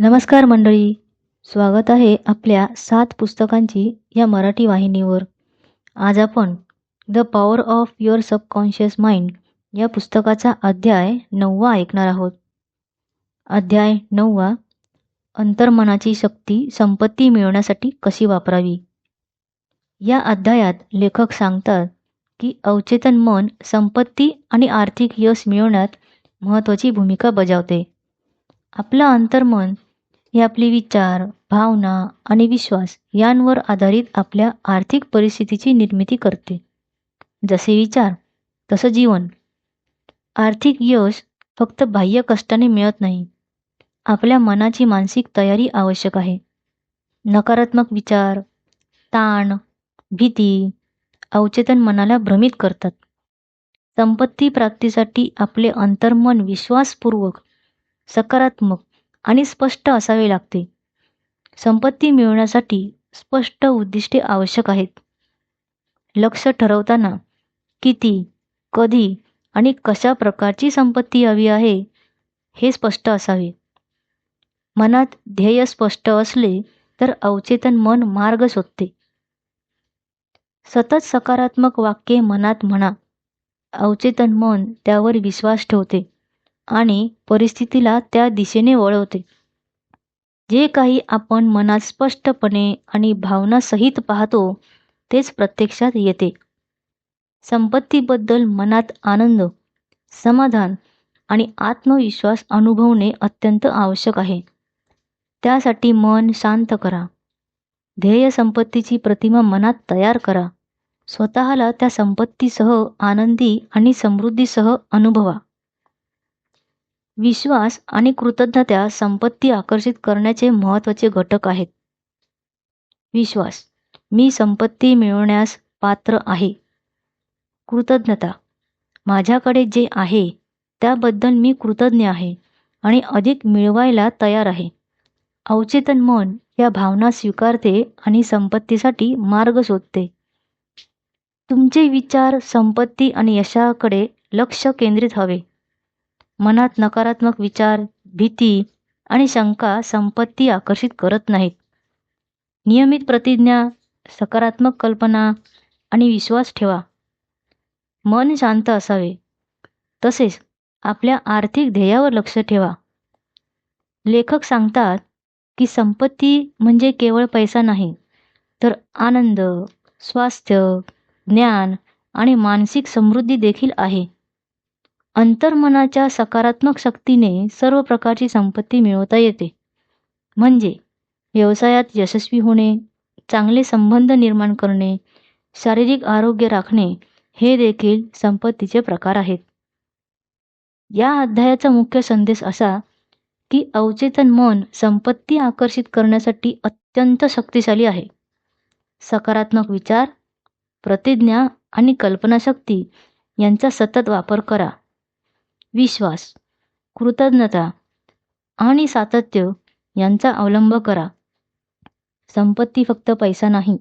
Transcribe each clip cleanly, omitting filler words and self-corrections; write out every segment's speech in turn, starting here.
नमस्कार मंडळी, स्वागत आहे आपल्या 7 पुस्तकांची या मराठी वाहिनीवर. आज आपण the power of your subconscious mind या पुस्तकाचा अध्याय 9वा ऐकणार आहोत. अध्याय 9वा, अंतर्मनाची शक्ती संपत्ती मिळवण्यासाठी कशी वापरावी. या अध्यायात लेखक सांगतात की अवचेतन मन संपत्ती आणि आर्थिक यश मिळवण्यात महत्त्वाची भूमिका बजावते. आपलं अंतर्मन हे आपले विचार, भावना आणि विश्वास यांवर आधारित आपल्या आर्थिक परिस्थितीची निर्मिती करते. जसे विचार तसं जीवन. आर्थिक यश फक्त बाह्य कष्टाने मिळत नाही. आपल्या मनाची मानसिक तयारी आवश्यक आहे. नकारात्मक विचार, ताण, भीती अवचेतन मनाला भ्रमित करतात. संपत्ती प्राप्तीसाठी आपले अंतर्मन विश्वासपूर्वक, सकारात्मक आणि स्पष्ट असावे लागते. संपत्ती मिळवण्यासाठी स्पष्ट उद्दिष्टे आवश्यक आहेत. लक्ष ठरवताना किती, कधी आणि कशा प्रकारची संपत्ती हवी आहे हे स्पष्ट असावे. मनात ध्येय स्पष्ट असले तर अवचेतन मन मार्ग शोधते. सतत सकारात्मक वाक्ये मनात म्हणा. अवचेतन मन त्यावर विश्वास ठेवते आणि परिस्थितीला त्या दिशेने वळवते. जे काही आपण मनात स्पष्टपणे आणि भावनासहित पाहतो तेच प्रत्यक्षात येते. संपत्तीबद्दल मनात आनंद, समाधान आणि आत्मविश्वास अनुभवणे अत्यंत आवश्यक आहे. त्यासाठी मन शांत करा. ध्येय संपत्तीची प्रतिमा मनात तयार करा. स्वतःला त्या संपत्तीसह आनंदी आणि समृद्धीसह अनुभवा. विश्वास आणि कृतज्ञता संपत्ती आकर्षित करण्याचे महत्त्वाचे घटक आहेत. विश्वास, मी संपत्ती मिळवण्यास पात्र आहे. कृतज्ञता, माझ्याकडे जे आहे त्याबद्दल मी कृतज्ञ आहे आणि अधिक मिळवायला तयार आहे. अवचेतन मन या भावना स्वीकारते आणि संपत्तीसाठी मार्ग शोधते. तुमचे विचार संपत्ती आणि यशाकडे लक्ष केंद्रित हवे. मनात नकारात्मक विचार, भीती आणि शंका संपत्ती आकर्षित करत नाहीत. नियमित प्रतिज्ञा, सकारात्मक कल्पना आणि विश्वास ठेवा. मन शांत असावे. तसेच आपल्या आर्थिक ध्येयावर लक्ष ठेवा. लेखक सांगतात की संपत्ती म्हणजे केवळ पैसा नाही, तर आनंद, स्वास्थ्य, ज्ञान आणि मानसिक समृद्धी देखील आहे. अंतर्मनाच्या सकारात्मक शक्तीने सर्व प्रकारची संपत्ती मिळवता येते. म्हणजे व्यवसायात यशस्वी होणे, चांगले संबंध निर्माण करणे, शारीरिक आरोग्य राखणे हे देखील संपत्तीचे प्रकार आहेत. या अध्यायाचा मुख्य संदेश असा की अवचेतन मन संपत्ती आकर्षित करण्यासाठी अत्यंत शक्तिशाली आहे. सकारात्मक विचार, प्रतिज्ञा आणि कल्पनाशक्ती यांचा सतत वापर करा. विश्वास, कृतज्ञता आणि सातत्य यांचा अवलंब करा. संपत्ती फक्त पैसा नाही,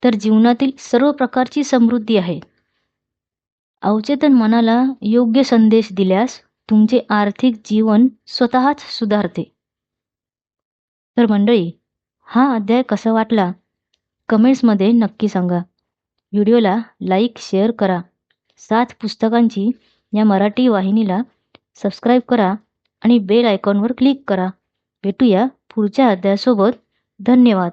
तर जीवनातील सर्व प्रकारची समृद्धी आहे. अवचेतन मनाला योग्य संदेश दिल्यास तुमचे आर्थिक जीवन स्वतःच सुधारते. तर मंडळी, हा अध्याय कसा वाटला कमेंट्समध्ये नक्की सांगा. व्हिडिओला लाईक, शेअर करा. 7 पुस्तकांची या मराठी वाहिनीला सबस्क्राईब करा आणि बेल आयकॉनवर क्लिक करा. भेटूया पुढच्या अध्यायासोबत. धन्यवाद.